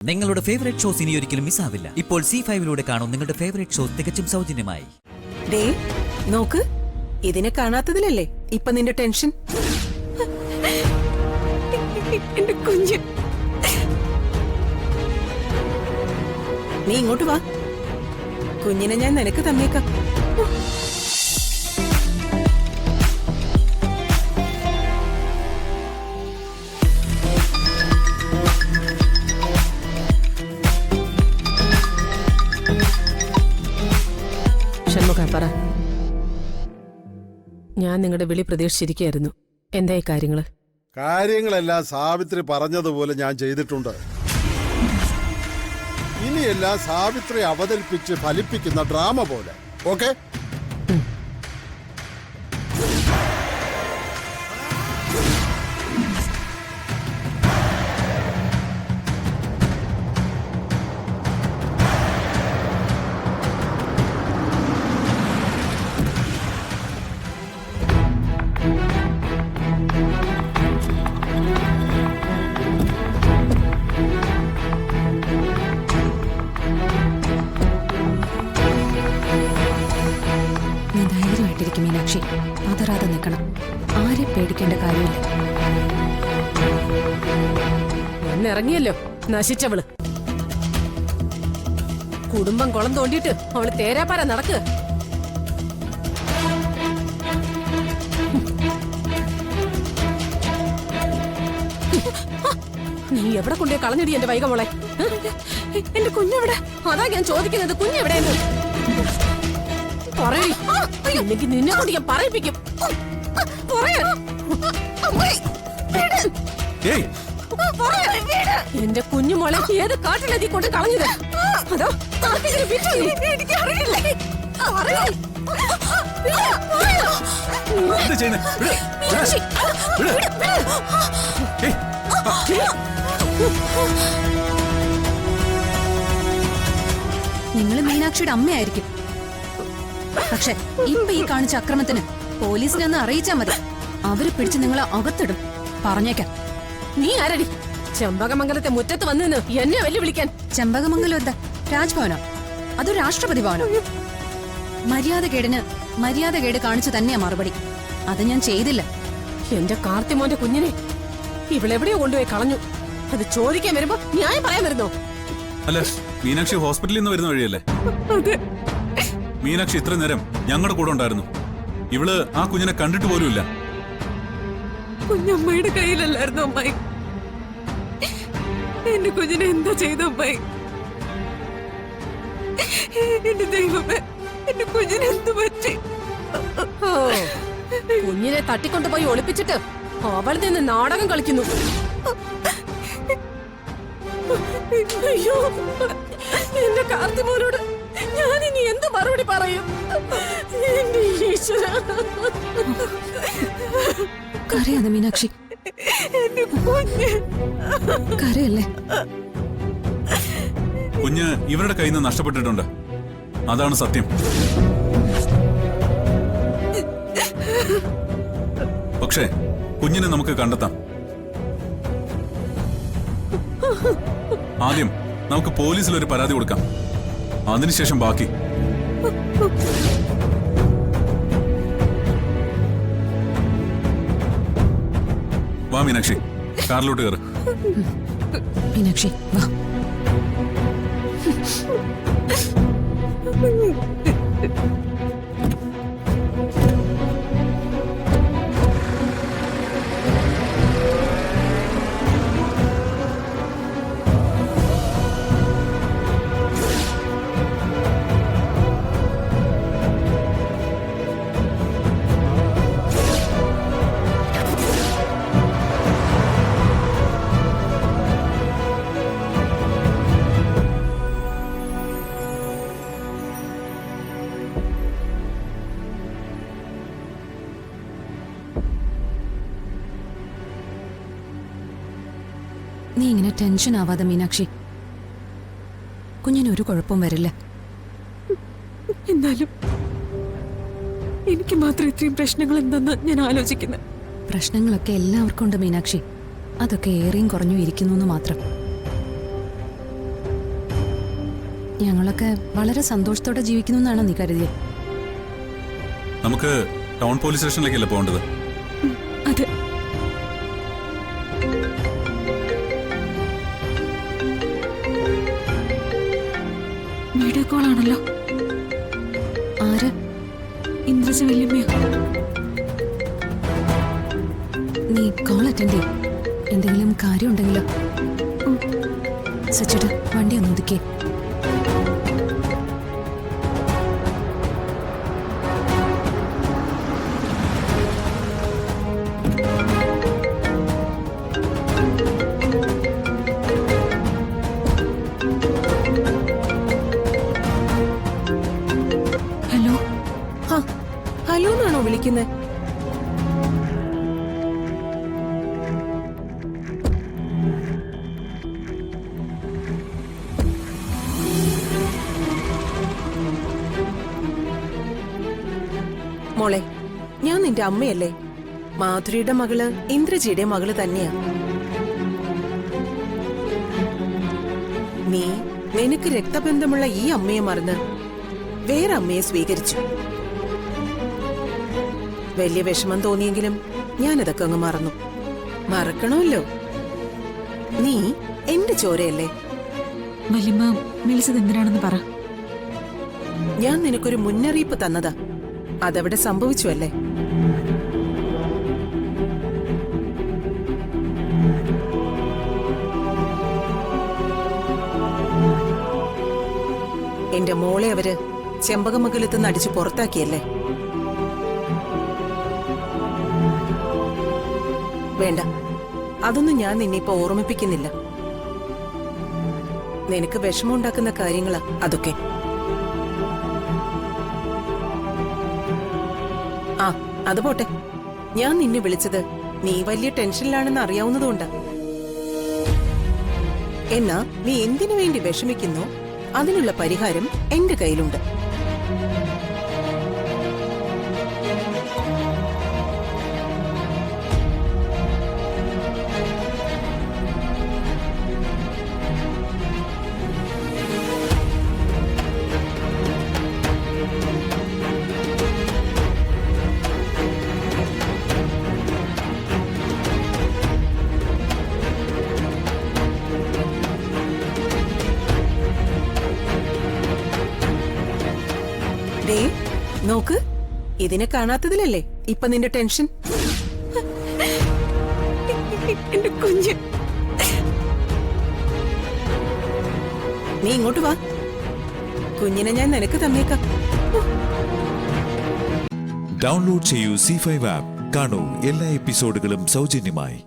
നിങ്ങളുടെ favourite shows ഇനി ഒരിക്കലും മിസ്സാവില്ല. ഇപ്പോൾ C5 കാണും നിങ്ങളുടെ ഫേവറേറ്റ് ഷോസ് തികച്ചും സൗജന്യമായി. ദേ നോക്ക്, ഇതിനെ കാണാത്തതിലല്ലേ ഇപ്പൊ നിന്റെ ടെൻഷൻ. എന്റെ കുഞ്ഞ്, നീ ഇങ്ങോട്ട് വാ. കുഞ്ഞിനെ ഞാൻ നിനക്ക് തന്നേക്കാം. ഷൺമുഖ പറ. ഞാൻ നിങ്ങളുടെ വിളി പ്രതീക്ഷിച്ചിരിക്കുകയായിരുന്നു. എന്തായി കാര്യങ്ങള്? കാര്യങ്ങളെല്ലാം സാവിത്രി പറഞ്ഞതുപോലെ ഞാൻ ചെയ്തിട്ടുണ്ട്. ഇനിയെല്ലാം സാവിത്രി അവതരിപ്പിച്ച് ഫലിപ്പിക്കുന്ന ഡ്രാമ പോലെ. ഓക്കെ? മീനാക്ഷി, പതറാതെ നിൽക്കണം. ആരെ പേടിക്കേണ്ട കാര്യമില്ല. വന്നിറങ്ങിയല്ലോ നശിച്ചവള്. കുടുംബം കുളം തോണ്ടിട്ട് അവള് തേരാപ്പാര നടക്ക്. നീ എവിടെ കൊണ്ടേ കളഞ്ഞിടി എന്റെ വൈക മോളെ? എന്റെ കുഞ്ഞെവിടെ? അതാ ഞാൻ ചോദിക്കുന്നത്, കുഞ്ഞെവിടെയെന്ന് പറയില്ലെങ്കിൽ നിന്നെ കൊണ്ട് ഞാൻ പറയിപ്പിക്കും. എന്റെ കുഞ്ഞു മോളെ ഏത് കാട്ടിലെത്തി കൊണ്ട് കളഞ്ഞത്? അതോ നിങ്ങള് മീനാക്ഷിയുടെ അമ്മയായിരിക്കും. പക്ഷെ ഇപ്പൊ ഈ കാണിച്ച അക്രമത്തിന് പോലീസിനെ ഒന്ന് അറിയിച്ചാ മതി. അവര് പിടിച്ച് നിങ്ങളെ അകത്തിടും. പറഞ്ഞേക്കാം. നീ ആരടി ചെമ്പകമംഗലത്തെ മുറ്റത്ത് വന്നു എന്നെ വെല്ലുവിളിക്കാൻ? ചെമ്പകമംഗലം എന്താ രാജ്ഭവനോ അതോ രാഷ്ട്രപതി ഭവനോ? മര്യാദകേട് കാണിച്ചു തന്നെയാ മറുപടി. അത് ഞാൻ ചെയ്തില്ല. എന്റെ കാർത്തിമോന്റെ കുഞ്ഞിനെ ഇവളെവിടെയോ കൊണ്ടുപോയി കളഞ്ഞു. അത് ചോദിക്കാൻ വരുമ്പോ ന്യായം പറയാൻ വരുന്നോ? അല്ല, മീനാക്ഷി ഹോസ്പിറ്റലിൽ നിന്ന് വരുന്ന വഴിയല്ലേ? മീനാക്ഷി ഇത്ര നേരം ഞങ്ങളുടെ കൂടെ ഉണ്ടായിരുന്നു. ഇവള് ആ കുഞ്ഞിനെ കണ്ടിട്ട് പോലുമില്ല. കുഞ്ഞമ്മയുടെ കയ്യിലല്ലായിരുന്നു അമ്മായി. എന്റെ കുഞ്ഞിനെ എന്താ ചെയ്ത അമ്മായി? എന്റെ ദൈവമേ, എന്റെ കുഞ്ഞിനെ എന്ത് പറ്റി? കുഞ്ഞിനെ തട്ടിക്കൊണ്ടുപോയി ഒളിപ്പിച്ചിട്ട് അവൾ നിന്ന് നാടകം കളിക്കുന്നു. അയ്യോ, എന്റെ കാർത്തിമോനോട് ഞാൻ ഇനി എന്ത് മറുപടി പറയും? എന്റെ ഈശ്വര. കരയാതെ മീനാക്ഷി, കരയല്ലേ? കുഞ്ഞ് ഇവരുടെ കയ്യിൽ നിന്ന് നഷ്ടപ്പെട്ടിട്ടുണ്ട്. അതാണ് സത്യം. പക്ഷേ കുഞ്ഞിനെ നമുക്ക് കണ്ടെത്താം. ആദ്യം നമുക്ക് പോലീസിൽ ഒരു പരാതി കൊടുക്കാം. അതിനുശേഷം ബാക്കി. വാ മീനാക്ഷി, കാറിലോട്ട് കയറ്. മീനാക്ഷി വാ. നീ ഇങ്ങനെ ടെൻഷൻ ആവാതെ മീനാക്ഷി. കുഞ്ഞിന് ഒരു കുഴപ്പവും വരില്ല. എന്നാലും എനിക്ക് മാത്രം ഇത്രയും പ്രശ്നങ്ങൾ എന്തെന്ന് ഞാൻ ആലോചിക്കുന്നത്. പ്രശ്നങ്ങളൊക്കെ എല്ലാവർക്കും ഉണ്ട് മീനാക്ഷി. അതൊക്കെ ഏറെയും കുറഞ്ഞു ഇരിക്കുന്നു മാത്രം. ഞങ്ങളൊക്കെ വളരെ സന്തോഷത്തോടെ ജീവിക്കുന്നു എന്നാണോ നീ കരുതിയത്? നമുക്ക് ടൗൺ പോലീസ് സ്റ്റേഷനിലേക്കല്ലേ പോകേണ്ടത്? അത് വീഡിയോ കോൾ ആണല്ലോ. ആര്? ഇന്ദ്രജ വല്യമ്മയോ? നീ കോൾ അറ്റൻഡ് ചെയ്യും. എന്തെങ്കിലും കാര്യം ഉണ്ടെങ്കിലോ? സച്ചിട വണ്ടി ഒന്ന് ഒതുക്കിയേ. ഹലോ. ഹലോ എന്നാണോ വിളിക്കുന്നത്? മോളെ, ഞാൻ നിന്റെ അമ്മയല്ലേ? മാധുരിയുടെ മകള് ഇന്ദ്രജിയുടെ മകള് തന്നെയാ. നീ നിനക്ക് രക്തബന്ധമുള്ള ഈ അമ്മയെ മറന്ന് വേറെ അമ്മയെ സ്വീകരിച്ചു. വലിയ വിഷമം തോന്നിയെങ്കിലും ഞാനതൊക്കെ അങ്ങ് മറന്നു. മറക്കണമല്ലോ, നീ എന്റെ ചോരയല്ലേ. വല്യമ്മ വിളിച്ചത് എന്തിനാണെന്ന് പറ. ഞാൻ നിനക്കൊരു മുന്നറിയിപ്പ് തന്നതാ, അതവിടെ സംഭവിച്ചു അല്ലേ? എന്റെ മോളെ അവര് ചെമ്പകമംഗലത്ത് അടിച്ചു പുറത്താക്കിയല്ലേ? വേണ്ട, അതൊന്നും ഞാൻ നിന്നിപ്പോ ഓർമ്മിപ്പിക്കുന്നില്ല. നിനക്ക് വിഷമമുണ്ടാക്കുന്ന കാര്യങ്ങളാ അതൊക്കെ. ആ, അത് പോട്ടെ. ഞാൻ നിന്നെ വിളിച്ചത് നീ വലിയ ടെൻഷനിലാണെന്ന് അറിയാവുന്നതുകൊണ്ടാ. എന്നാ നീ എന്തിനു വേണ്ടി വിഷമിക്കുന്നോ അതിനുള്ള പരിഹാരം എന്റെ കയ്യിലുണ്ട്. നോക്ക്, ഇതിനെ കാണാത്തതിലല്ലേ ഇപ്പൊ നിന്റെ ടെൻഷൻ? എന്റെ കുഞ്ഞ്. നീ ഇങ്ങോട്ട് വാ, കുഞ്ഞിനെ ഞാൻ നിനക്ക് തന്നേക്കാം. ഡൗൺലോഡ് ചെയ്യൂ C5 ആപ്പ്. കാണൂ എല്ലാ എപ്പിസോഡുകളും സൗജന്യമായി.